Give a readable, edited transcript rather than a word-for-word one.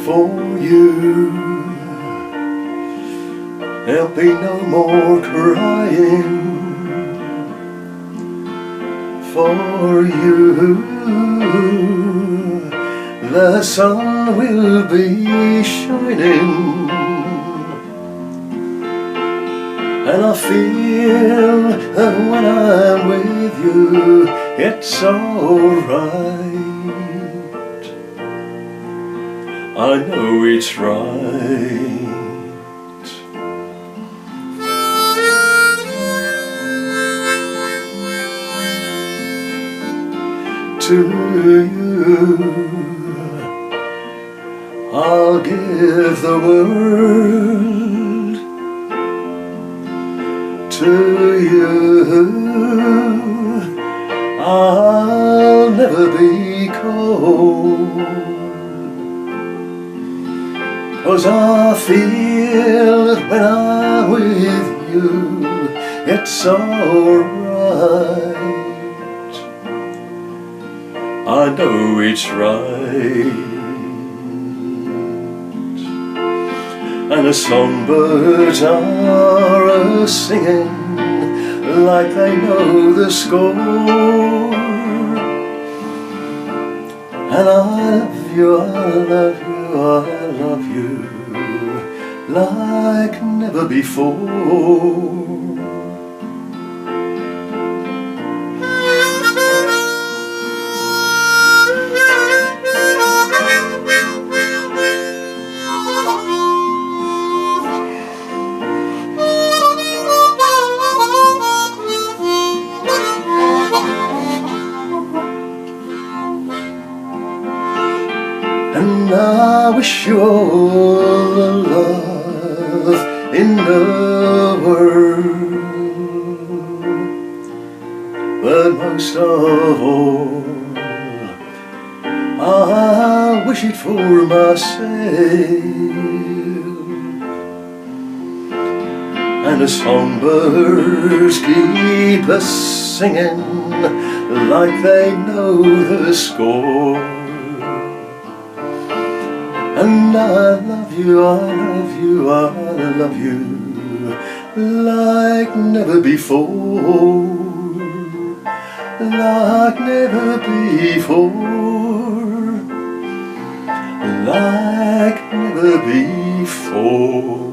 for you. There'll be no more crying for you. The sun will be shining, and I feel that when I'm with you, it's alright. I know it's right. To you, I'll give the world. To you, I'll never be cold, 'cause I feel that when I'm with you, it's alright. I know it's right. And the songbirds are a-singing like they know the score. And I love you, I love you, I love you like never before. And I wish you all the love in the world, but most of all, I wish it for myself. And the songbirds keep us singing like they know the score. And I love you, I love you, I love you like never before, like never before, like never before.